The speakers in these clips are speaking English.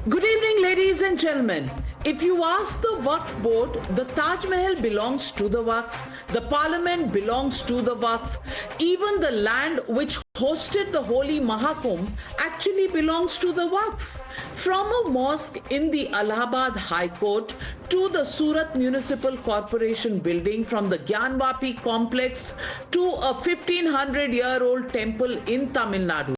Good evening, ladies and gentlemen. If you ask the Waqf board, the Taj Mahal belongs to the Waqf, the Parliament belongs to the Waqf, even the land which hosted the Holy Mahakumbh actually belongs to the Waqf. From a mosque in the Allahabad High Court to the Surat Municipal Corporation building, from the Gyanvapi complex to a 1500-year-old temple in Tamil Nadu,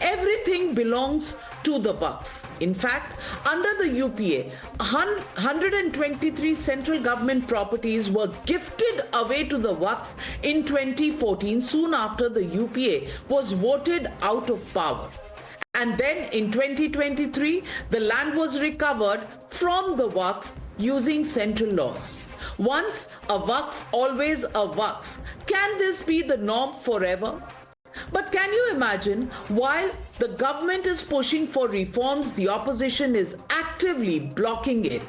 everything belongs to the Waqf. In fact, under the UPA, 123 central government properties were gifted away to the Waqf in 2014, soon after the UPA was voted out of power. And then in 2023, the land was recovered from the Waqf using central laws. Once a Waqf, always a Waqf. Can this be the norm forever? But can you imagine, while the government is pushing for reforms, the opposition is actively blocking it.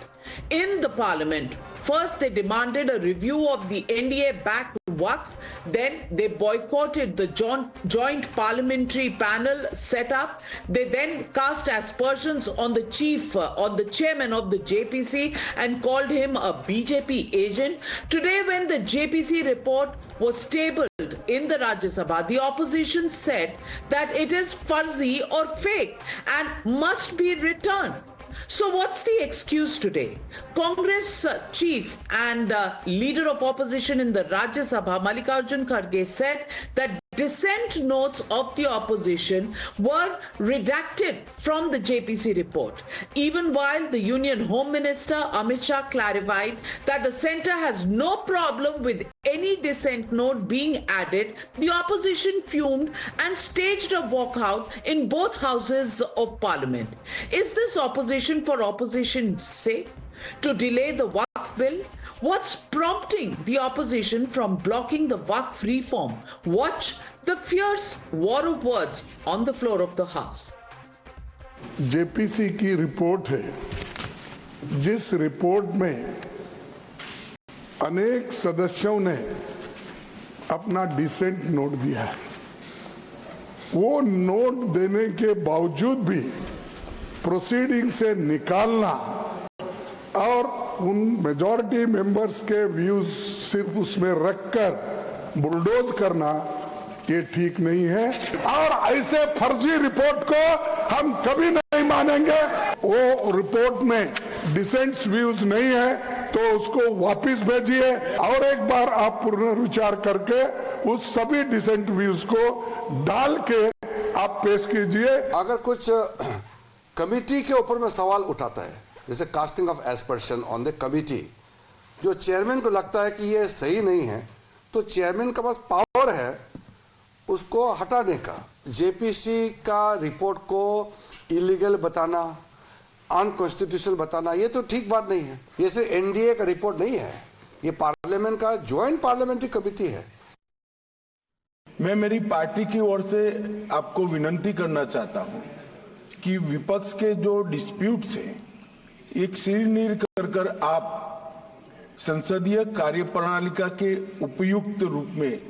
In the parliament, first they demanded a review of the NDA-backed Waqf, then they boycotted the joint parliamentary panel set up. They then cast aspersions on the chairman of the JPC and called him a BJP agent. Today, when the JPC report was tabled in the Rajya Sabha, the opposition said that it is fuzzy or fake and must be returned. So what's the excuse today? Congress chief and leader of opposition in the Rajya Sabha, Mallikarjun Kharge, said that dissent notes of the opposition were redacted from the JPC report, even while the Union Home Minister Amit Shah clarified that the centre has no problem with any dissent note being added. The opposition fumed and staged a walkout in both houses of parliament. Is this opposition for opposition's sake? To delay the Waqf bill? What's prompting the opposition from blocking the Waqf reform? Watch the fierce war of words on the floor of the House. JPC की report है, जिस report में अनेक सदस्यों ने अपना decent note दिया है, वो नोट देने के बावजूद भी प्रोसीडिंग से निकालना और उन मेजॉरिटी मेंबर्स के व्यूज सिर्फ उसमें रखकर बुलडोज करना, ये ठीक नहीं है और ऐसे फर्जी रिपोर्ट को हम कभी नहीं मानेंगे। वो रिपोर्ट में डिसेंट व्यूज नहीं है तो उसको वापस भेजिए और एक बार आप पुनर्विचार करके उस सभी डिसेंट व्यूज को डाल के आप पेश कीजिए। अगर कुछ कमिटी के ऊपर में सवाल उठाता है, जैसे casting of aspersion on the committee, जो चेयरमैन को लगता है कि ये सही नहीं है, तो चेयरमैन के पास पावर है उसको हटाने का। जेपीसी का रिपोर्ट को इलीगल बताना, अनकॉन्स्टिट्यूशनल बताना, ये तो ठीक बात नहीं है। ये सिर्फ एनडीए का रिपोर्ट नहीं है, ये पार्लियामेंट का ज्वाइंट पार्लियामेंट्री कमिटी है। मैं मेरी पार्टी की ओर से आपको विनती करना चाहता हूं कि विपक्ष के जो डिस्प्यूट्स हैं, एक सिरनीर कर आप संसदीय कार्यप्रणालिका के उपयुक्त रूप में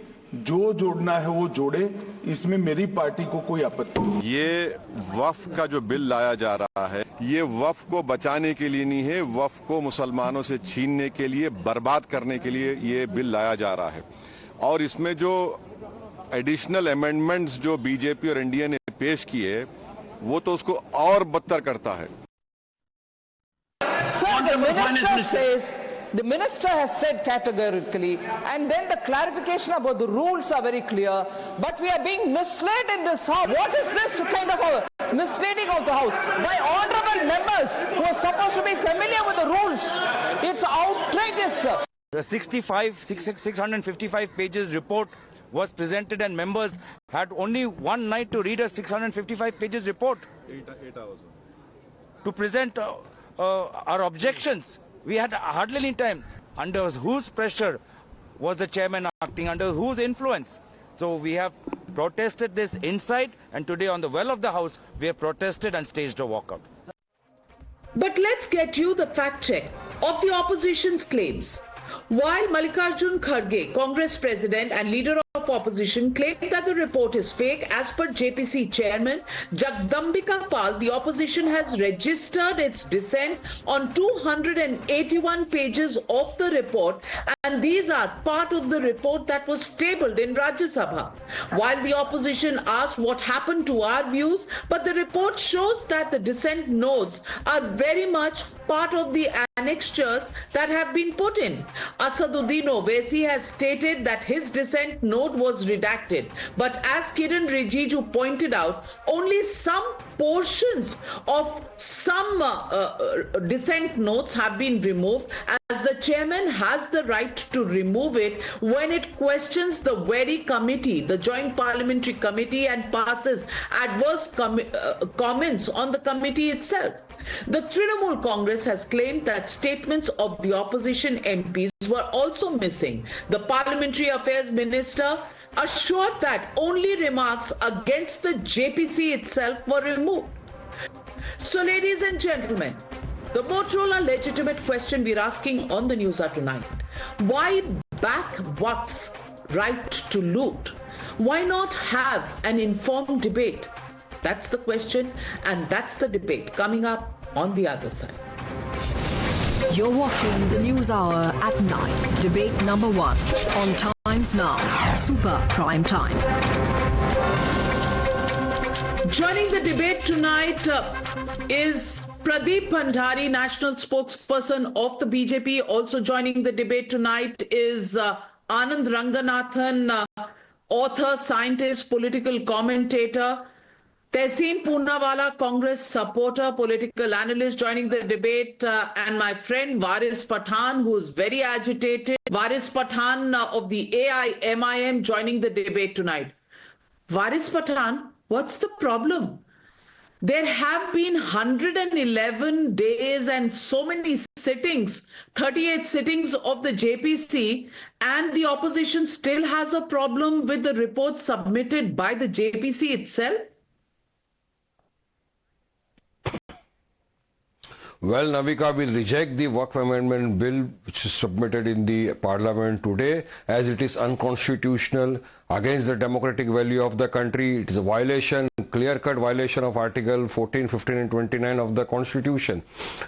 जो जोड़ना है वो जोड़े, इसमें मेरी पार्टी को कोई आपत्ति नहीं। ये वक्फ का जो बिल लाया जा रहा है, ये वक्फ को बचाने के लिए नहीं है, वक्फ को मुसलमानों से छीनने के लिए, बर्बाद करने के लिए ये बिल लाया जा रहा है। और इसमें जो एडिशनल अमेंडमेंट्स जो बीजेपी और एनडीए ने पेश किए, वो तो उसको और बदतर करता है। The minister has said categorically, and then the clarification about the rules are very clear, but we are being misled in this house. What is this kind of a misleading of the house by honorable members who are supposed to be familiar with the rules? It's outrageous, sir. The 655 pages report was presented and members had only one night to read a 655 pages report. 8 hours. To present our objections. We had hardly any time. Under whose pressure was the chairman acting? Under whose influence? So we have protested this inside, and today on the well of the house, we have protested and staged a walkout. But let's get you the fact check of the opposition's claims. While Mallikarjun Kharge, Congress president and leader of of opposition claimed that the report is fake. As per JPC chairman Jagdambika Pal, the opposition has registered its dissent on 281 pages of the report, and these are part of the report that was tabled in Rajya Sabha. While the opposition asked what happened to our views, but the report shows that the dissent notes are very much part of the annexures that have been put in. Asaduddin Owaisi has stated that his dissent note was redacted, but as Kiran Rijiju pointed out, only some portions of some dissent notes have been removed, as the chairman has the right to remove it when it questions the very committee, the Joint Parliamentary Committee, and passes adverse comments on the committee itself. The Trinamool Congress has claimed that statements of the opposition MPs were also missing. The Parliamentary Affairs Minister assured that only remarks against the JPC itself were removed. So, ladies and gentlemen, the Motorola legitimate question we're asking on the news tonight: why back Waqf right to loot? Why not have an informed debate? That's the question, and that's the debate coming up on the other side. You're watching the News Hour at 9. Debate number 1 on Times Now, Super Prime Time. Joining the debate tonight is Pradeep Bhandari, national spokesperson of the BJP. Also joining the debate tonight is Anand Ranganathan, author, scientist, political commentator. Tehseen Poonawala, Congress supporter, political analyst, joining the debate, and my friend Waris Pathan, who is very agitated. Waris Pathan of the AIMIM joining the debate tonight. Waris Pathan, what's the problem? There have been 111 days and so many sittings, 38 sittings of the JPC, and the opposition still has a problem with the report submitted by the JPC itself? Well, Navika will reject the Waqf Amendment Bill which is submitted in the Parliament today, as it is unconstitutional, against the democratic value of the country. It is a violation, clear-cut violation of Article 14, 15 and 29 of the Constitution.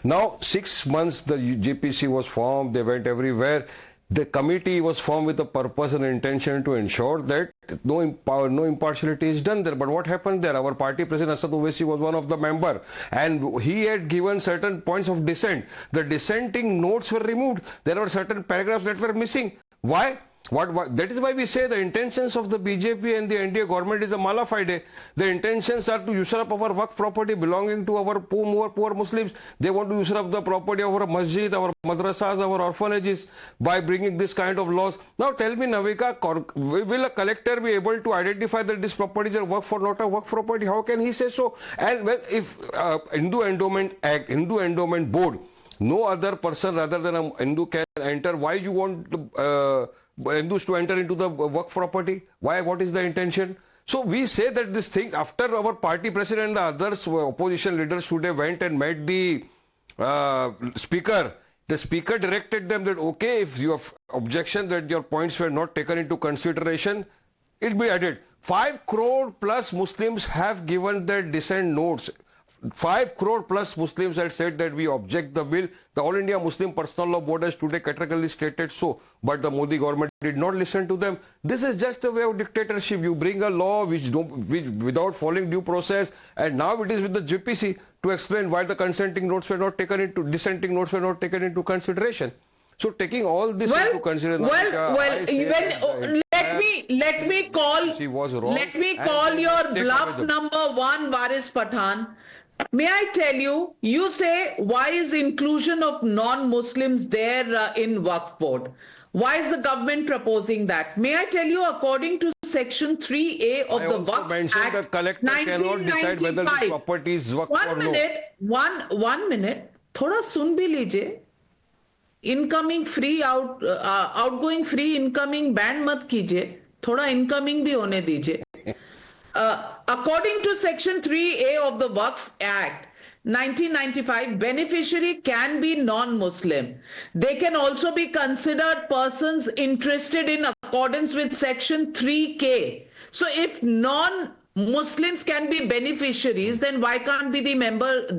Now, 6 months the JPC was formed, they went everywhere. The committee was formed with the purpose and intention to ensure that no impartiality is done there. But what happened there? Our party president Asad Owaisi was one of the members, and he had given certain points of dissent. The dissenting notes were removed. There were certain paragraphs that were missing. Why? That is why we say the intentions of the BJP and the NDA government is a mala fide. The intentions are to usurp our Waqf property belonging to our poor Muslims. They want to usurp the property of our masjid, our madrasas, our orphanages by bringing this kind of laws. Now tell me, Navika, will a collector be able to identify that this property is a Waqf or not a Waqf property? How can he say so? And when, if Hindu Endowment Act, Hindu Endowment Board, no other person rather than a Hindu can enter, why you want Hindus to enter into the Waqf property? Why? What is the intention? So we say that this thing, after our party president and the others, opposition leaders today went and met the speaker. The speaker directed them that, okay, if you have objection that your points were not taken into consideration, it will be added. 5 crore plus Muslims have given their dissent notes. 5 crore plus Muslims had said that we object the bill. The All India Muslim Personal Law Board has today categorically stated so, but the Modi government did not listen to them. This is just a way of dictatorship. You bring a law which without following due process, and now it is with the JPC to explain why the dissenting notes were not taken into consideration. So taking all this into consideration, let me call your bluff number 1, Waris Pathan. May I tell you, you say, why is inclusion of non-Muslims there in Waqf board? Why is the government proposing that? May I tell you, according to Section 3A of the Waqf Act, the collector cannot decide whether the property is Waqf or no. One minute, thoda sun bhi lijiye. Incoming free outgoing free incoming ban mat kijiye. Thoda incoming bhi hone dijiye. According to Section 3A of the Waqf Act 1995, beneficiary can be non-Muslim. They can also be considered persons interested in accordance with section 3K. So if non-Muslims can be beneficiaries, then why can't they be members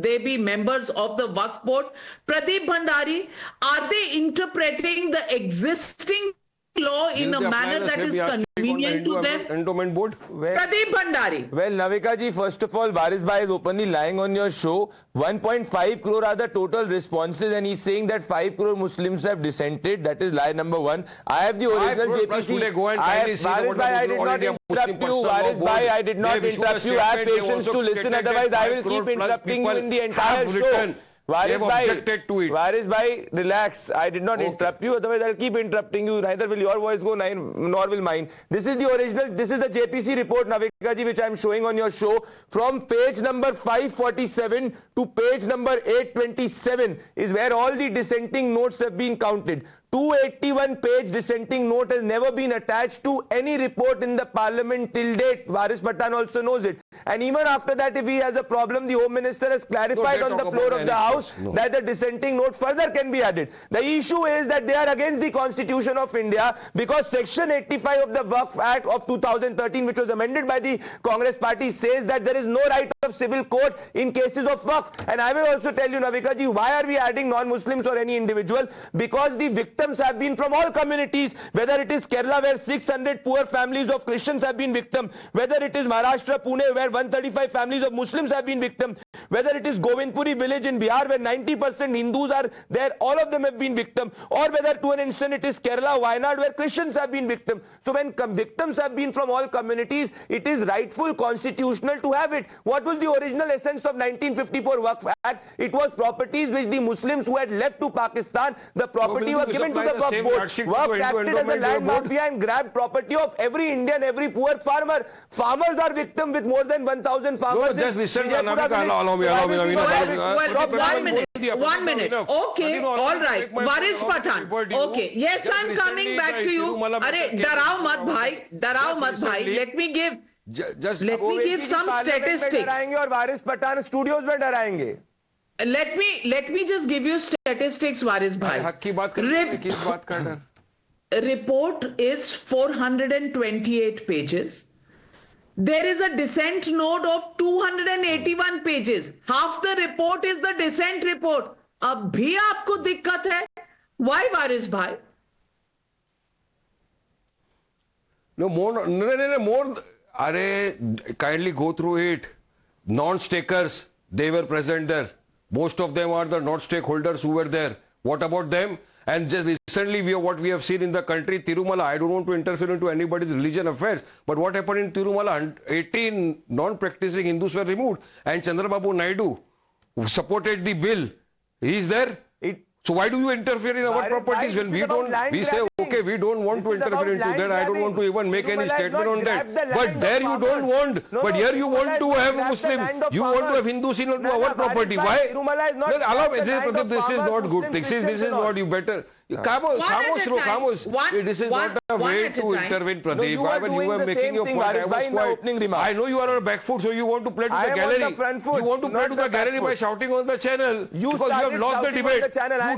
of the Waqf board? Pradeep Bhandari, are they interpreting the existing law in a manner that is convenient to them? Endowment board. Pradeep Bhandari. Well, Navika ji, first of all, Waris Bhai is openly lying on your show. 1.5 crore are the total responses, and he's saying that 5 crore Muslims have dissented. That is lie number one. I have the original JPC. Waris Bhai, I did not interrupt you. Waris Bhai, I did not interrupt you. Have patience to listen, otherwise I will keep interrupting you in the entire show. Waris Bhai, relax. I did not interrupt you, otherwise I'll keep interrupting you. Neither will your voice go, nor will mine. This is the original, this is the JPC report, Navika ji, which I am showing on your show. From page number 547 to page number 827 is where all the dissenting notes have been counted. 281-page dissenting note has never been attached to any report in the parliament till date. Waris Pathan also knows it. And even after that, if he has a problem, the Home Minister has clarified on the floor of the House that the dissenting note further can be added. The issue is that they are against the Constitution of India because Section 85 of the Waqf Act of 2013, which was amended by the Congress party, says that there is no right of civil court in cases of Waqf. And I will also tell you, Navika ji, why are we adding non-Muslims or any individual? Because the victims have been from all communities, whether it is Kerala where 600 poor families of Christians have been victim, whether it is Maharashtra, Pune where 135 families of Muslims have been victim, whether it is Govindpuri village in Bihar where 90% Hindus are there, all of them have been victim, or whether to an extent it is Kerala, Wayanad where Christians have been victim. So when victims have been from all communities, it is rightful, constitutional to have it. What was the original essence of 1954 Waqf Act? It was properties which the Muslims who had left to Pakistan, the property was given to the Waqf board. Waqf acted as a land mafia and grabbed property of every Indian, every poor farmer. Farmers are victim with more than 1,000 farmers. No, just listen, allow me. One minute. Okay, all right. Waris Pathan. Okay, yes, I'm coming back to you. Arey, darao mat bhai. Let me give some statistics. Waris Pathan studios mein darayenge. Let me just give you statistics, Waris bhai. Report is 428 pages. There is a dissent note of 281 pages. Half the report is the dissent report. अब भी आपको दिक्कत है? Why, Waris bhai? No, more. Kindly go through it. Non-stakers, they were present there. Most of them are the non-stakeholders who were there. What about them? And just recently, what we have seen in the country, Tirumala, I don't want to interfere into anybody's religion affairs, but what happened in Tirumala, 18 non-practicing Hindus were removed, and Chandrababu Naidu supported the bill. He is there. So why do you interfere in our properties when we don't, we say, okay, we don't want to interfere into that, I don't want to even make any statement on that. But there you don't want, but here you want to have Muslim, you want to have Hindus into our property. Why? Allow me, this is not good. This is not, you better. Khamosh. This is not a way to intervene, Pradeep. You are making your point. I know you are on a back foot, so you want to play to the gallery. You want to play to the gallery by shouting on the channel because you have lost the debate.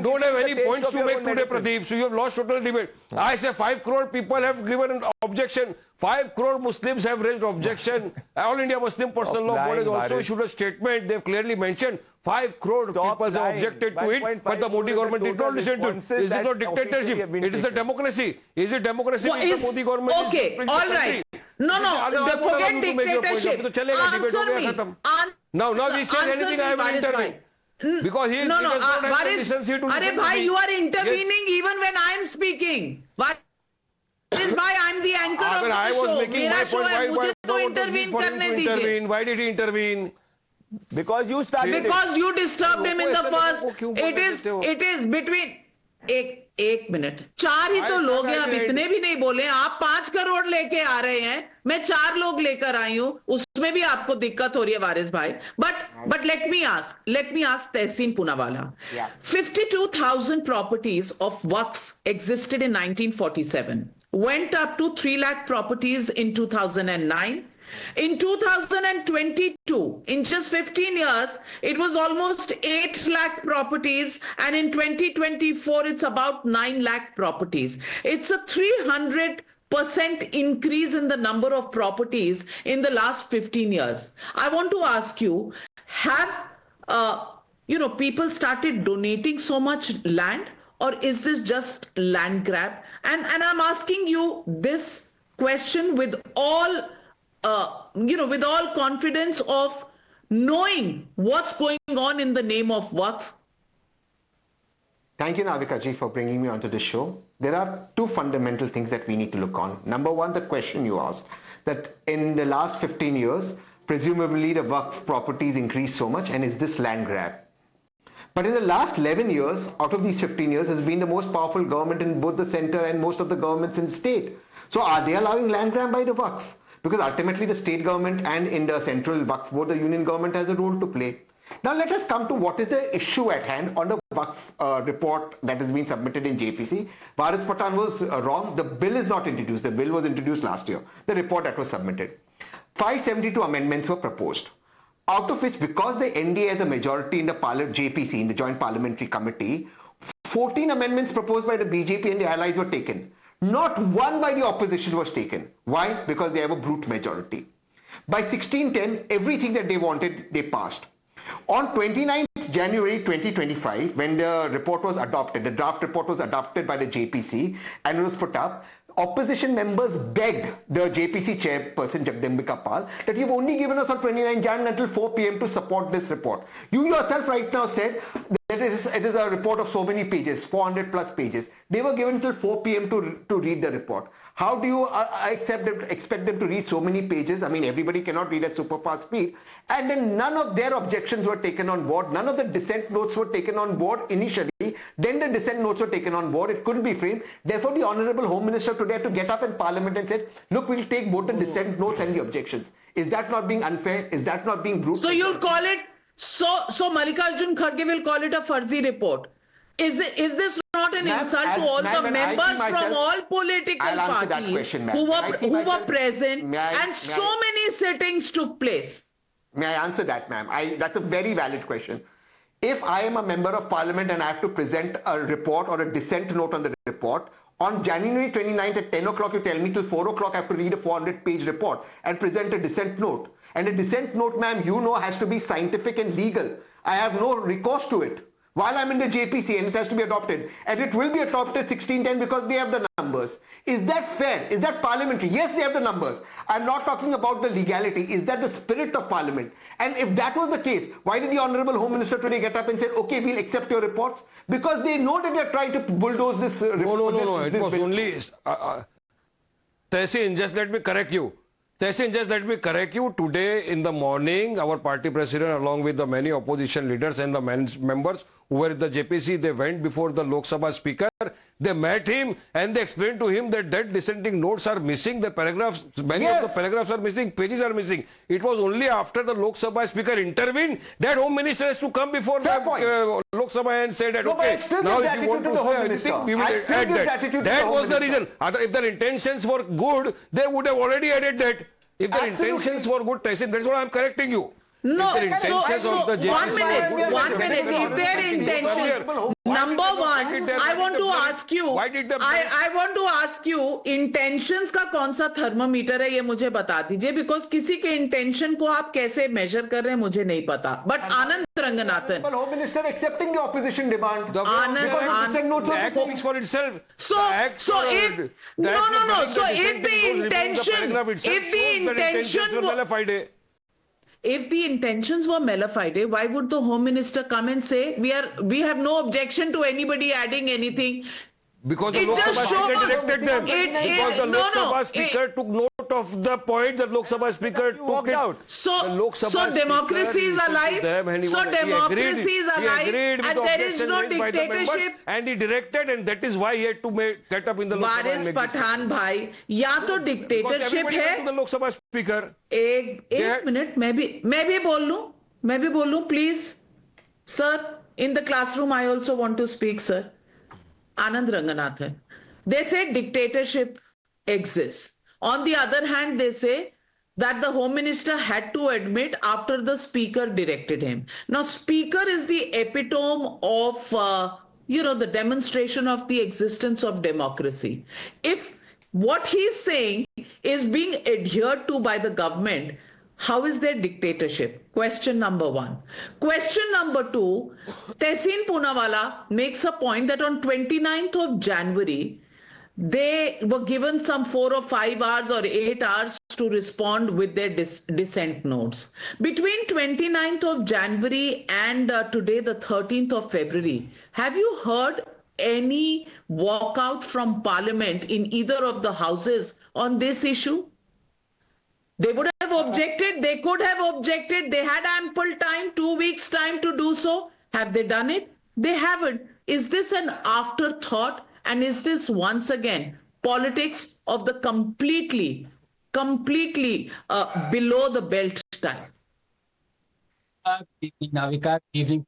You don't have any points to make today, Pradeep. So you have lost total debate. I say 5 crore people have given an objection. 5 crore Muslims have raised objection. All India Muslim Personal Law Board has also issued a statement. They've clearly mentioned 5 crore people have objected to it, but the Modi government did not listen to it. Is it not dictatorship? It is a democracy. Is it democracy when the Modi government okay, is all right. No, forget dictatorship. Answer me. Now he says anything, I will intervene. Because he does not have the decency to listen to me. You are intervening even when I am speaking. Waris bhai, I am the anchor of the I was making my point. Why did he intervene? Because you started. Because you disturbed him in the first. It is between. एक minute, 4 ही तो लोग हैं, अब इतने भी नहीं बोले. आप 5 करोड़ लेके आ रहे हैं, मैं 4 लोग लेकर आई हूं, उसमें भी आपको दिक्कत हो रही है वारिस भाई. But let me ask Tehseen Poonawalla. 52,000 properties of Waqf existed in 1947, went up to 3 lakh properties in 2009. In 2022, in just 15 years, it was almost 8 lakh properties, and in 2024, it's about 9 lakh properties. It's a 300 increase in the number of properties in the last 15 years. I want to ask you, have people started donating so much land, or is this just land grab? And I'm asking you this question with all with all confidence of knowing what's going on in the name of Waqf. Thank you, Navika ji, for bringing me onto the show. There are two fundamental things that we need to look on. Number one, the question you asked, that in the last 15 years, presumably the Waqf properties increased so much, and is this land grab? But in the last 11 years, out of these 15 years, has been the most powerful government in both the center and most of the governments in the state. So are they allowing land grab by the Waqf? Because ultimately the state government and in the central Waqf board, the union government has a role to play. Now let us come to what is the issue at hand on the Waqf report that has been submitted in JPC. Varis Pathan was wrong. The bill is not introduced. The bill was introduced last year. The report that was submitted. 572 amendments were proposed. Out of which, because the NDA has a majority in the JPC, in the Joint Parliamentary Committee, 14 amendments proposed by the BJP and the allies were taken. Not one by the opposition was taken. Why? Because they have a brute majority. By 1610, everything that they wanted, they passed. On 29th January 2025, when the report was adopted, the draft report was adopted by the JPC and it was put up, opposition members begged the JPC chairperson Jagdambika Pal that you've only given us on 29 Jan until 4 p.m. to support this report. You yourself right now said that it is a report of so many pages, 400 plus pages. They were given till 4 p.m. to read the report. How do you expect them to read so many pages? I mean, everybody cannot read at super fast speed. And then none of their objections were taken on board. None of the dissent notes were taken on board initially. Then the dissent notes were taken on board. It couldn't be framed. Therefore, the Honorable Home Minister today had to get up in Parliament and said, look, we'll take both the dissent notes and the objections. Is that not being unfair? Is that not being brutal? So you'll call it, so Mallikarjun Kharge will call it a Farzi report. Is this not an insult to all the members from all political parties who were present and so many sittings took place? May I answer that, ma'am? That's a very valid question. If I am a member of parliament and I have to present a report or a dissent note on the report, on January 29th at 10 o'clock you tell me till 4 o'clock I have to read a 400-page report and present a dissent note. And a dissent note, ma'am, you know, has to be scientific and legal. I have no recourse to it while I'm in the JPC and it has to be adopted. And it will be adopted 1610 because they have the numbers. Is that fair? Is that parliamentary? Yes, they have the numbers. I'm not talking about the legality. Is that the spirit of parliament? And if that was the case, why did the Honorable Home Minister today get up and say, okay, we'll accept your reports? Because they know that they're trying to bulldoze this report. No. It was only... Tehseen, just let me correct you. Today in the morning, our party president, along with the many opposition leaders and the members who were at the JPC, they went before the Lok Sabha speaker. They met him and they explained to him that dissenting notes are missing, the paragraphs, many of the paragraphs are missing, pages are missing. It was only after the Lok Sabha speaker intervened that Home Minister has to come before the Lok Sabha and say that, okay, now if you want to say anything, we will add that. That was the reason. If their intentions were good, they would have already added that. If their intentions were good, Tehseen, that's what I am correcting you. No, one minute. If their intention, number one, I want to ask you, I want to ask you, intentions का कौन सा thermometer है ये मुझे बता दीजिए, because किसी के intention को आप कैसे measure कर रहे हैं मुझे नहीं पता. But Anand Ranganathan, Home Minister accepting the opposition demand. Anand, the act speaks for itself. So if the intentions were mala fide, why would the Home Minister come and say we have no objection to anybody adding anything? Because the Lok Sabha Speaker directed them. Because the Lok Sabha Speaker took note of the point that Lok Sabha Speaker took it out. So democracy is alive. So democracy is alive, and there is no dictatorship. And he directed, and that is why he had to get up in the Lok Sabha. Varis Pathan bhai, या तो dictatorship है. The Lok Sabha Speaker. एक minute, मैं भी बोल लूं, please, sir. In the classroom, I also want to speak, sir. Anand Ranganathan. They say dictatorship exists. On the other hand, they say that the Home Minister had to admit after the Speaker directed him. Now, Speaker is the epitome of, the demonstration of the existence of democracy. If what he's saying is being adhered to by the government, how is their dictatorship? Question number one. Question number two, Tehseen Poonawalla makes a point that on 29th of January, they were given some 4 or 5 hours or 8 hours to respond with their dissent notes. Between 29th of January and today, the 13th of February, have you heard any walkout from Parliament in either of the houses on this issue? They would have objected, they could have objected, they had ample time, 2 weeks time to do so. Have they done it? They haven't. Is this an afterthought? And is this once again politics of the completely below the belt type? Navika, evening.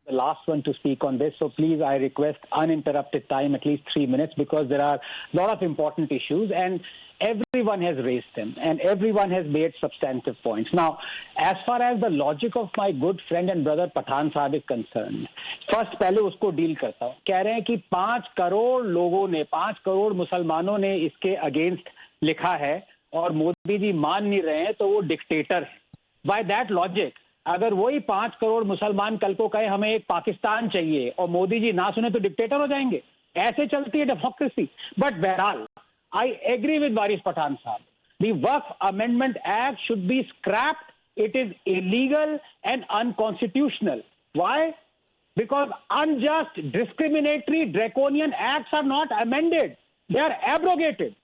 The last one to speak on this, so please I request uninterrupted time, at least 3 minutes, because there are a lot of important issues and everyone has raised them and everyone has made substantive points. Now, as far as the logic of my good friend and brother Pathan Sahab is concerned, first पहले उसको deal करता हूँ. कह रहे हैं कि 5 करोड़ लोगों ने, 5 करोड़ मुसलमानों ने इसके अगेंस्ट लिखा है और मोदी जी मान नहीं रहे हैं तो वो डिक्टेटर है. By that logic, अगर वही 5 करोड़ मुसलमान कल को कहे हमें एक पाकिस्तान चाहिए और मोदी जी ना सुने तो डिक्टेटर हो जाएंगे. ऐसे चलती है डेमोक्रेसी. बट बहरहाल, I agree with Waris Pathan Sahab. The Waqf Amendment Act should be scrapped. It is illegal and unconstitutional. Why? Because unjust, discriminatory, draconian acts are not amended. They are abrogated.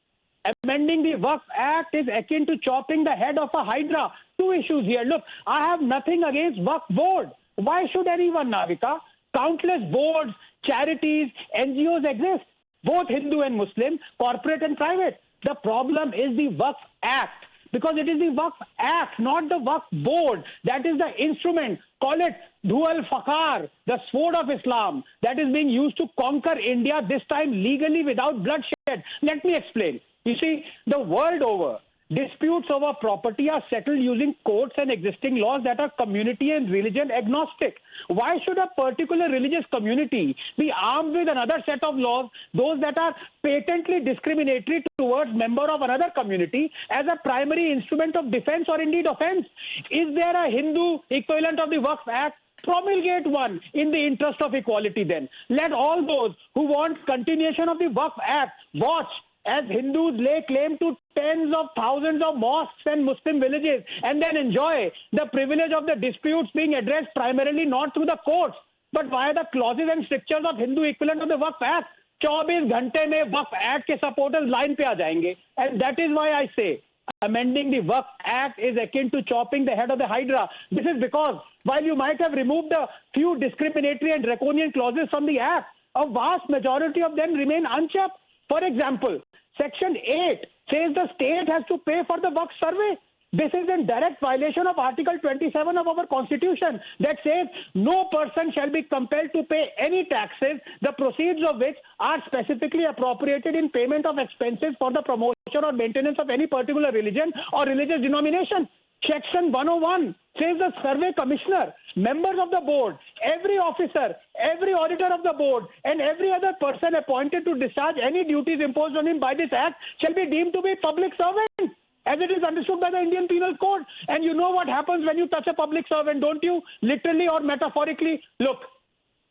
Amending the Waqf Act is akin to chopping the head of a hydra. Two issues here. Look, I have nothing against Waqf Board. Why should anyone, Navika? Countless boards, charities, NGOs exist. Both Hindu and Muslim, corporate and private. The problem is the Waqf Act, because it is the Waqf Act, not the Waqf Board. That is the instrument. Call it Dhual Faqar, the sword of Islam, that is being used to conquer India, this time legally without bloodshed. Let me explain. You see, the world over, disputes over property are settled using courts and existing laws that are community and religion agnostic. Why should a particular religious community be armed with another set of laws, those that are patently discriminatory towards member of another community, as a primary instrument of defense or indeed offense? Is there a Hindu equivalent of the Waqf Act? Promulgate one in the interest of equality then. Let all those who want continuation of the Waqf Act watch as Hindus lay claim to tens of thousands of mosques and Muslim villages and then enjoy the privilege of the disputes being addressed primarily not through the courts but via the clauses and strictures of Hindu equivalent of the Waqf Act. 24 घंटे में Waqf Act के supporters line पे आ जाएंगे. And that is why I say amending the Waqf Act is akin to chopping the head of the hydra. This is because while you might have removed a few discriminatory and draconian clauses from the Act, a vast majority of them remain unchopped. For example, Section 8 says the state has to pay for the Waqf survey. This is in direct violation of Article 27 of our Constitution that says no person shall be compelled to pay any taxes, the proceeds of which are specifically appropriated in payment of expenses for the promotion or maintenance of any particular religion or religious denomination. Section 101 says the survey commissioner, members of the board, every officer, every auditor of the board, and every other person appointed to discharge any duties imposed on him by this act shall be deemed to be public servants, as it is understood by the Indian Penal Code. And you know what happens when you touch a public servant, don't you? Literally or metaphorically. Look,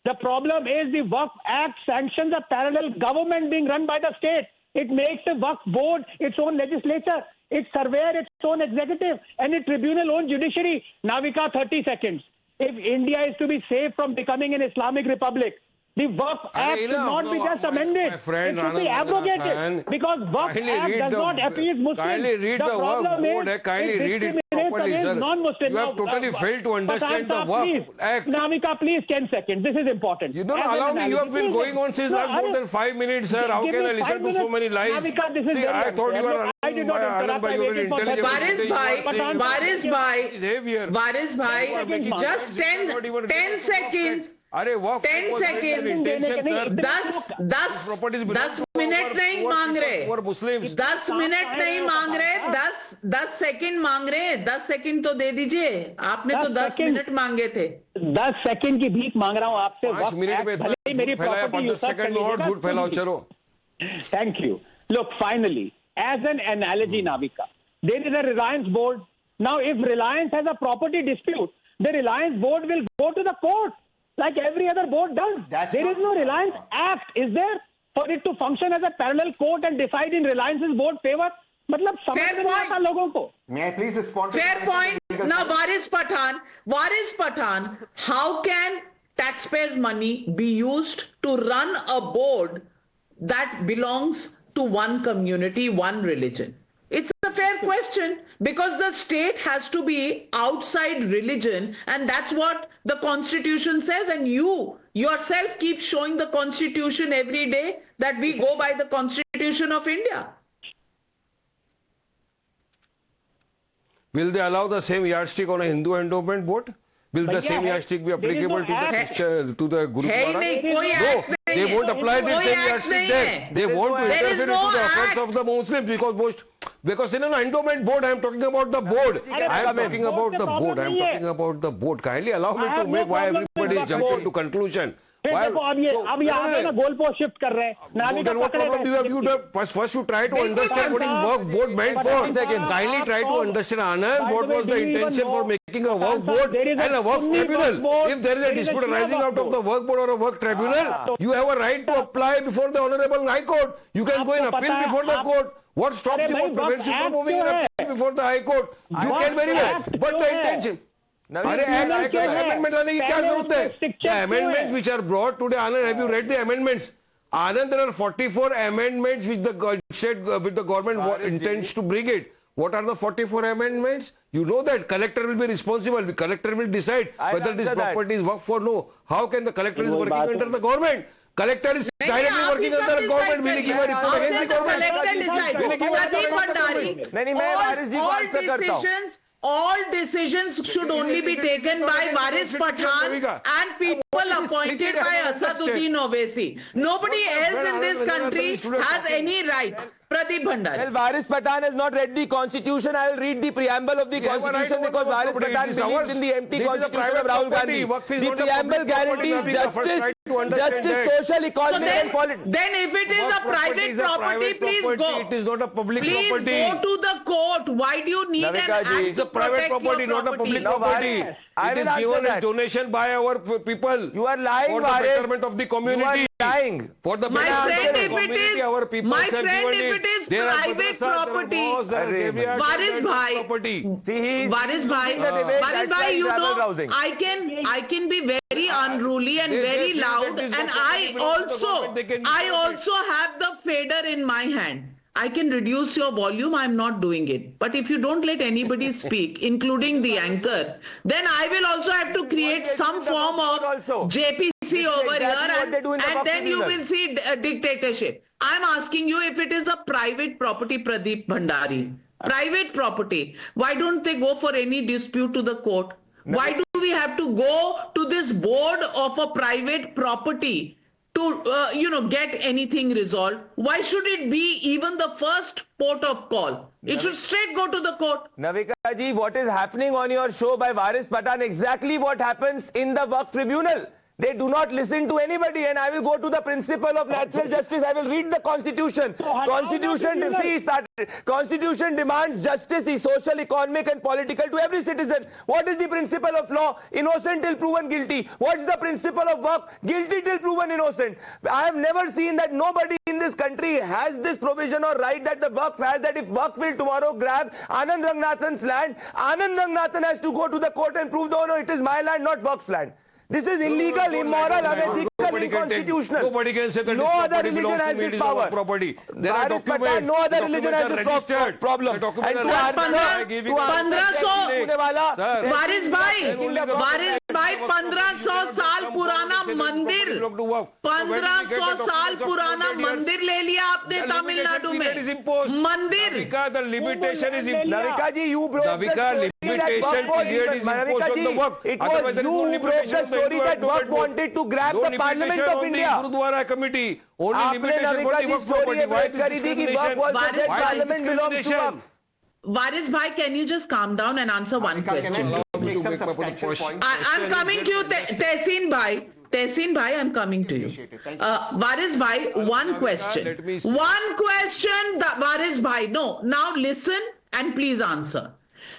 the problem is the Waqf Act sanctions a parallel government being run by the state. It makes the Waqf Board its own legislature, its surveyor its own executive, and its tribunal own judiciary. Navika, 30 seconds. If India is to be saved from becoming an Islamic republic, the Waqf Act should not be just amended. It should be abrogated. Because Waqf Act does not appease Muslims. Kindly read the Waqf Board. Kindly read it properly, sir. Non-Muslims. You have totally failed to understand the Waqf Act. Navika, please, 10 seconds. This is important. You don't allow me. You have been going on since last more than 5 minutes, sir. How can I listen to so many lies? Navika, this is See, I thought you were... I did not interrupt. I waited for Waris bhai, just 10 seconds. अरे वक़्फ़ 10 seconds. 10 minute नहीं मांग रहे, 10 minute नहीं मांग रहे, 10 second मांग रहे हैं. 10 सेकंड तो दे दीजिए. आपने तो 10 मिनट मांगे थे. 10 सेकंड की भीख मांग रहा हूं आपसे. 5 मिनट में मेरी प्रॉपर्टी झूठ फैलाओ. चलो. Thank you. Look, finally, as an analogy, Navika, there is a Reliance board. Now, if Reliance has a property dispute, the Reliance board will go to the court like every other board does. There is no Reliance Act, is there, for it to function as a parallel court and decide in Reliance's board favor? मतलब समझ में नहीं आता लोगों को. May I please respond to Fair point. Now, Waris Pathan, how can taxpayers' money be used to run a board that belongs to one community, one religion? It's a fair question, because the state has to be outside religion, and that's what the Constitution says, and you yourself keep showing the Constitution every day that we go by the Constitution of India. Will they allow the same yardstick on a Hindu endowment board? Will the same yardstick be applicable to the Gurudwara? No, they won't apply the same yardstick there. They won't interfere into the affairs of the Muslims because in an endowment board, I am talking about the board. I am talking about the board. Kindly allow me to make why everybody is jumping to conclusion. अब ये आगे ना goal post shift कर रहे हैं. First you try to understand what is work board meant for. Kindly try to understand, Anand, what was the intention for making a work board and a work tribunal. If there is a dispute arising out of the work board or a work tribunal, you have a right to apply before the Honorable High Court. You can go and appeal before the court. What stops you, what prevents you from moving an appeal before the High Court? You can very well. But the intention. Amendments which are brought today, Anand, have you read the amendments? Anand, there are 44 amendments which the government intends to bring it. What are the 44 amendments? You know that collector will be responsible. The collector will decide whether this property is work for no. How can the collector is working under the government? Collector is directly working under the government. Will give a report against the government. All decisions should only be taken by Waris Pathan and people appointed by Asaduddin Owaisi. Nobody else in this country has any right. Pradeep Bhandari. Well, Waris Pathan has not read the Constitution. I will read the preamble of the Constitution because Waris Pathan believes in the empty Constitution of Rahul Gandhi. The preamble guarantees justice, social, economic and political. Then if it is a private property, please go. It is not a public property. Please go to the court. Why do you need an act It's a private property, not a public property. It is given as donation by our people. You are lying, for the betterment of the community. You are lying. For the betterment of the community, our people my friend, if it is private property, Waris Bhai, you know, I can be very unruly and very loud, and I also have the fader in my hand. I can reduce your volume, I'm not doing it. But if you don't let anybody speak, including the anchor, then I will also have to create some form of JPC over here, and then you will see dictatorship. I'm asking you, if it is a private property, Pradeep Bhandari, private property, why don't they go for any dispute to the court? Why do we have to go to this board of a private property to, get anything resolved? Why should it be even the first port of call? It should straight go to the court. Navika ji, what is happening on your show by Waris Pathan, exactly what happens in the Waqf Tribunal. They do not listen to anybody, and I will go to the principle of natural justice. I will read the Constitution. Constitution demands justice, social, economic and political to every citizen. What is the principle of law? Innocent till proven guilty. What is the principle of Waqf? Guilty till proven innocent. I have never seen that nobody in this country has this provision or right that the Waqf has, that if Waqf will tomorrow grab Anand Ranganathan's land, Anand Ranganathan has to go to the court and prove, no, it is my land, not Waqf's land. This is illegal, immoral, unethical, inconstitutional. Nobody can say that no other religion has this power. Property. There are documents. No other religion has this problem. And 1500 Waris Bhai 1500 साल पुराना मंदिर 1500 साल पुराना मंदिर ले लिया आपने तमिलनाडु में मंदिर. The limitation is Navika ji, you broke the story it was you broke the story that Waqf wanted to grab the Parliament of India. Gurudwara committee. Only limitation for the Waqf property. Why this Parliament belongs to Waqf? Waris Bhai, can you just calm down and answer one question? I'm coming to you, Tehseen Bhai. Tehseen Bhai, I'm coming to you. Waris Bhai, one question. One question, Waris Bhai. No, now listen and please answer.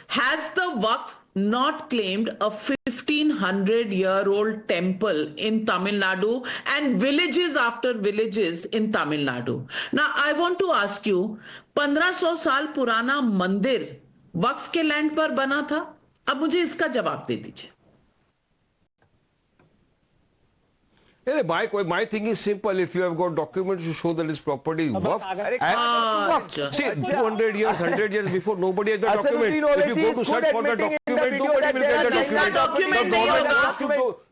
Has the Waqf not claimed a 1500-year-old temple in Tamil Nadu and villages after villages in Tamil Nadu? Now, I want to ask you, 1500 साल पुराना मंदिर वक्फ के land पर बना था? अब मुझे इसका जवाब दे दीजिए. My thing is simple. If you have got documents to show that this property is worth, see, 200 years, 100 years before, nobody has the document. If you go to search for the document, nobody will get the document.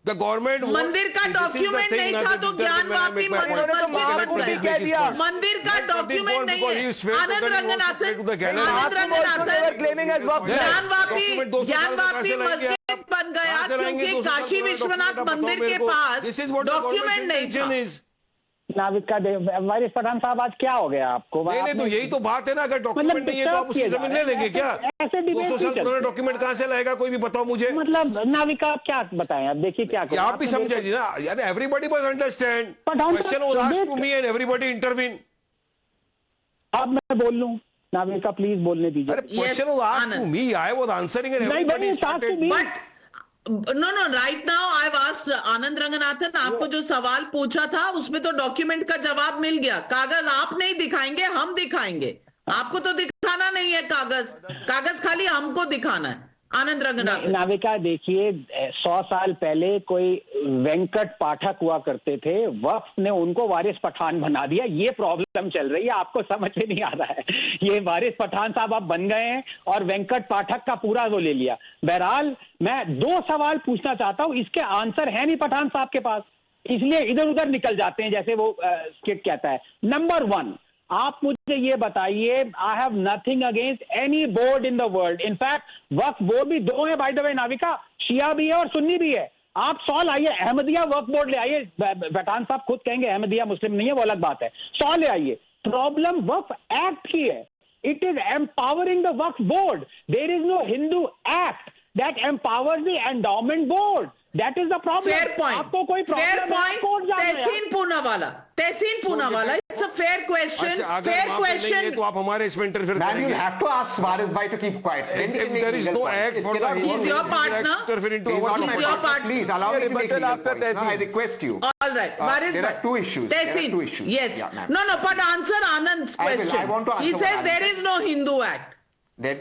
The government मंदिर का document नहीं था तो ज्ञानवापी मंदिर का document नहीं है. आनंद रंगनाथन ज्ञानवापी मस्जिद बन गया क्योंकि काशी विश्वनाथ मंदिर के पास डॉक्यूमेंट नहीं था. नाविका वारिस पठान साहब, आज क्या हो गया आपको? नहीं, तो यही तो बात है ना, अगर डॉक्यूमेंट नहीं है तो आप उसकी जमीन ले लेंगे क्या? ऐसे 200 साल पुराना डॉक्यूमेंट कहां से लाएगा, कोई भी बताओ मुझे. मतलब नाविका आप क्या बताएं? अब देखिए क्या आप भी समझिए ना यार, everybody must understand. Question was asked to me and everybody intervene. अब मैं बोल लूं नाविका, प्लीज बोलने दीजिए. Question was asked to me, I was answering and everybody but No, right now I've asked Anand Ranganathan, आपको जो सवाल पूछा था उसमें तो डॉक्यूमेंट का जवाब मिल गया. कागज आप नहीं दिखाएंगे, हम दिखाएंगे. आपको तो दिखाना नहीं है कागज खाली हमको दिखाना है. आनंद रंगनाथन. नाविका देखिए, 100 साल पहले कोई वेंकट पाठक हुआ करते थे, वक्फ ने उनको वारिस पठान बना दिया. ये प्रॉब्लम चल रही है, आपको समझ में नहीं आ रहा है. ये वारिस पठान साहब आप बन गए हैं और वेंकट पाठक का पूरा वो ले लिया. बहरहाल मैं 2 सवाल पूछना चाहता हूं, इसके आंसर है नहीं पठान साहब के पास, इसलिए इधर उधर निकल जाते हैं जैसे वो स्किट कहता है. नंबर 1, आप मुझे ये बताइए, I have nothing against any board in the world. In fact Waqf board भी 2 है बाय द वे नाविका, शिया भी है और सुन्नी भी है. आप 100 लाइए, अहमदिया वक्फ बोर्ड ले आइए. पठान साहब खुद कहेंगे अहमदिया मुस्लिम नहीं है, वो अलग बात है. 100 ले आइए. प्रॉब्लम वक्फ एक्ट की है. It is empowering the Waqf board. There is no Hindu act that empowers the endowment board. That is the problem. Fair point. आपको कोई Fair point. Tehseen Poonawalla. It's a fair question. Fair question. तो आप हमारे इसमें interfere करेंगे. Man, you have to ask Waris Bhai to keep quiet. If there is no act for the He's your partner. He's your partner. Please allow me to make legal points. No, I request you. All right. Waris Bhai. There are 2 issues. Tehseen. Yes. No, but answer Anand's question. I want to answer. He says there is no Hindu act. That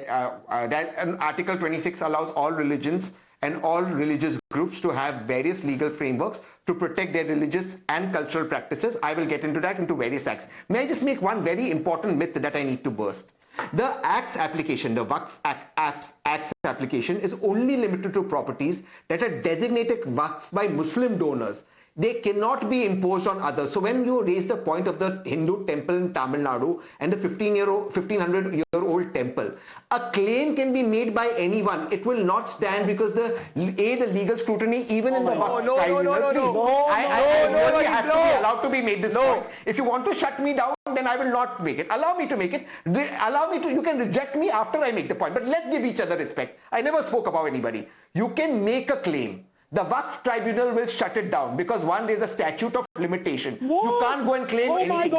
Article 26 allows all religions and all religious groups to have various legal frameworks to protect their religious and cultural practices. I will get into that, into various acts. May I just make one very important myth that I need to burst? The Act's application, the Waqf Act's application is only limited to properties that are designated Waqf by Muslim donors. They cannot be imposed on others. So when you raise the point of the Hindu temple in Tamil Nadu and the 1500-year-old temple, a claim can be made by anyone. It will not stand because the legal scrutiny even in the Waqf tribunal. I really have to be allowed to be made this point. If you want to shut me down, then I will not make it. Allow me to make it. You can reject me after I make the point. But let's give each other respect. I never spoke about anybody. You can make a claim. The Waqf tribunal will shut it down because 1, there is a statute of limitation. What? You can't go and claim anything.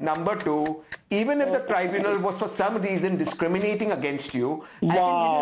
Number two, even if the tribunal was for some reason discriminating against you, I can give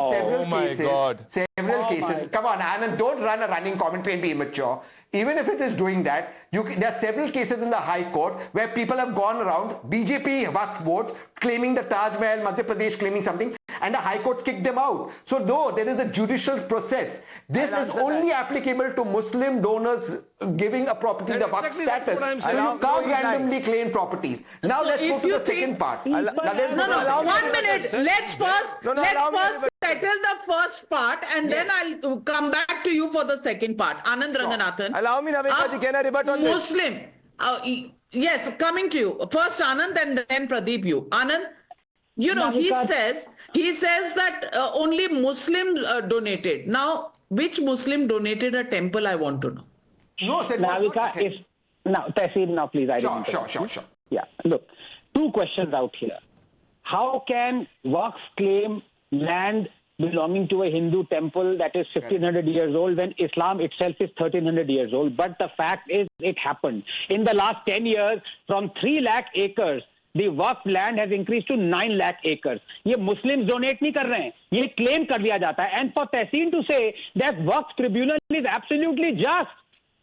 you several cases. Come on, Anand, don't run a running commentary and be immature. Even if it is doing that, there are several cases in the High Court where people have gone around, BJP Waqf boards claiming the Taj Mahal, Madhya Pradesh claiming something, and the High Court kicked them out. So though there is a judicial process, this is only applicable to Muslim donors giving a property the Waqf status. So you can't randomly claim properties. Now let's go to the second part. No, 1 minute. Let's first settle the first part and then I'll come back to you for the second part. Anand Ranganathan. Allow me, Navika ji, can I rebut on this? Muslim. Yes, coming to you. First Anand and then Pradeep you. Anand, you know, he says that only Muslims donated. Now, which Muslim donated a temple, I want to know. No, sir. Navika, now, Tehseen, now please. Sure. Yeah, look, 2 questions out here. How can Waqf claim land belonging to a Hindu temple that is 1500 years old when Islam itself is 1300 years old. But the fact is it happened. In the last 10 years, from 3 lakh acres, the Waqf land has increased to 9 lakh acres. ये Muslims donate नहीं कर रहे हैं, ये claim कर दिया जाता है. And for Tehseen to say that Waqf tribunal is absolutely just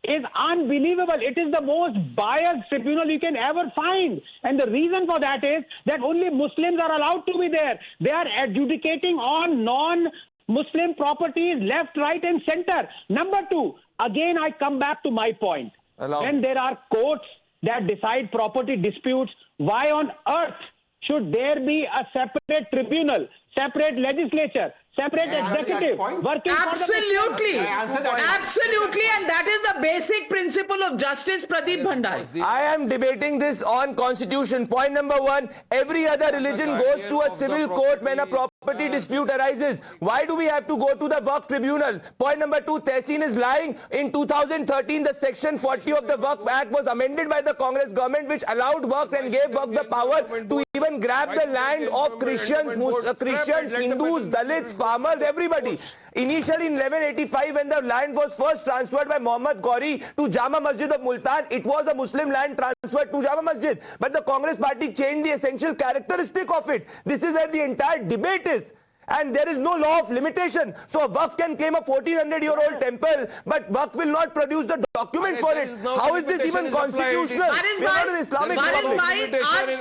is unbelievable. It is the most biased tribunal you can ever find. And the reason for that is that only Muslims are allowed to be there. They are adjudicating on non-Muslim properties left, right and center. Number two, again I come back to my point. When there are courts that decide property disputes, why on earth should there be a separate tribunal, separate legislature, separate executive working absolutely, absolutely, and that is the basic principle of justice, Pradeep Bhandari. I am debating this on constitution. Point number one, every other religion goes to a civil court when a property dispute arises. Why do we have to go to the Waqf tribunal? Point number two, Tehseen is lying. In 2013, the section 40 of the Waqf Act was amended by the Congress government, which allowed Waqf and gave Waqf the power to even grab the land of Christians, Hindus, Dalits, farmers, everybody. Initially in 1185, when the land was first transferred by Muhammad Ghori to Jama Masjid of Multan, it was a Muslim land transferred to Jama Masjid. But the Congress party changed the essential characteristic of it. This is where the entire debate is. And there is no law of limitation. So Waqf can claim a 1400-year-old temple, but Waqf will not produce the document for it. How is this even constitutional? We are not an Islamic republic. There is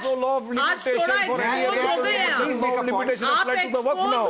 no law of limitation for any limitation applied to the Waqf now.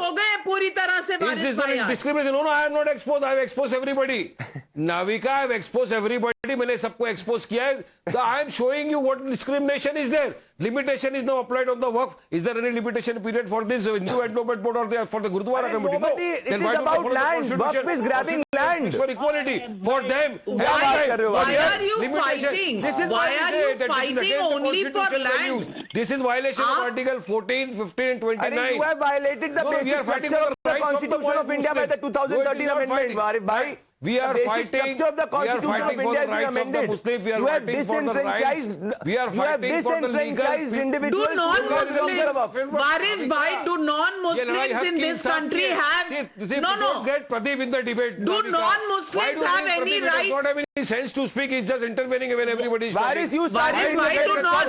Is this discrimination? No, I am not exposed. I have exposed everybody. Navika, I have exposed everybody. मैंने सबको expose किया है. I am showing you what discrimination is there. Limitation is now applied on the Waqf. Is there any limitation period for this Hindu Endowment Board or for the Gurdwara committee? No. It is about land. Waqf is grabbing land. For equality. For them. Why are you fighting? Why are you fighting only for land? This is violation of Article 14, 15 and 29. You have violated the basic structure of the Constitution of India by the 2013 amendment, Warif Bhai. We are fighting. The structure of the Constitution of India has been amended. You have disenfranchised. We are fighting for the disenfranchised individuals. Do non-Muslims, Waris Bhai, do non-Muslims in this country have? No. Get Pradeep in the debate. Do non-Muslims have any right? Not have any sense to speak. He's just intervening when everybody is talking. Waris, you started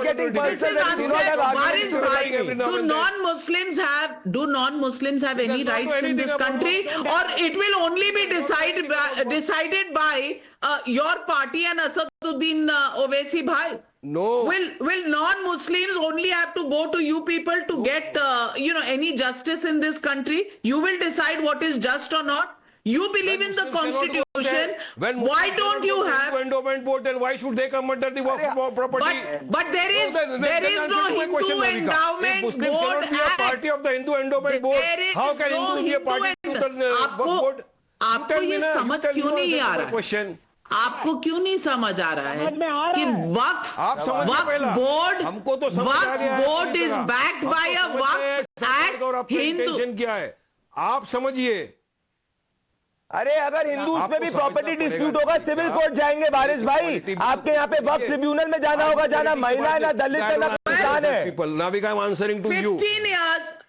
getting personal. Do non-Muslims have any rights in this country, or it will only be decided by your party and Asaduddin Owaisi Bhai? No. Will non-Muslims only have to go to you people to get any justice in this country? You will decide what is just or not. You believe in the Constitution. Why don't you have endowment board? Then why should they come under the Waqf property? But there is no Hindu endowment board. Muslims cannot be a party of the Hindu endowment board. How can Hindus be a party to the Waqf board? आपको ये समझ क्यों नहीं आ रहा है? आपको क्यों नहीं समझ आ रहा है कि Waqf board is backed by a Waqf act? Hindu क्या है आप समझिए. अरे अगर हिंदूज में भी प्रॉपर्टी डिस्प्यूट होगा सिविल कोर्ट जाएंगे वारिस भाई. आपके यहाँ पे वक्फ ट्रिब्यूनल में जाना होगा. जाना महिला है, ना दलित है, ना किसान है. Navika, I'm answering to you.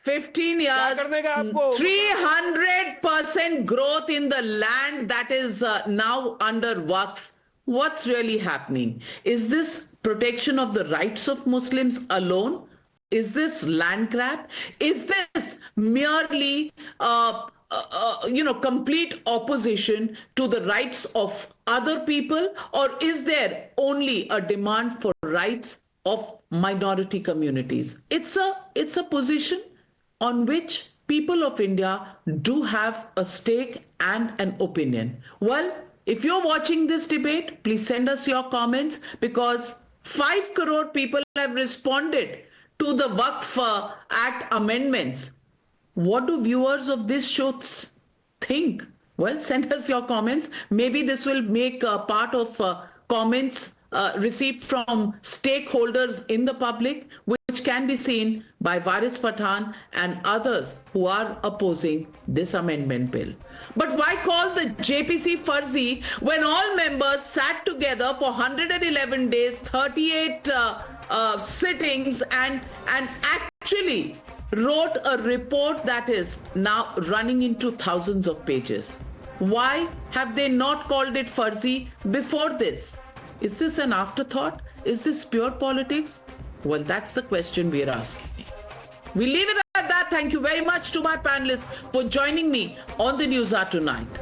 15 years, 300% growth in the land that is now under Waqf. What's really happening? Is this protection of the rights of Muslims alone? Is this land grab? Is this merely complete opposition to the rights of other people, or is there only a demand for rights of minority communities? It's a position on which people of India do have a stake and an opinion. Well, if you're watching this debate, please send us your comments, because 5 crore people have responded to the Waqf Act amendments. What do viewers of this show think? Well, send us your comments. Maybe this will make part of comments received from stakeholders in the public, which can be seen by Waris Pathan and others who are opposing this amendment bill. But why call the JPC Farzi when all members sat together for 111 days, 38 sittings and actually wrote a report that is now running into thousands of pages. Why have they not called it Farzi before this? Is this an afterthought? Is this pure politics? Well, that's the question we are asking. We leave it at that. Thank you very much to my panelists for joining me on the News Hour tonight.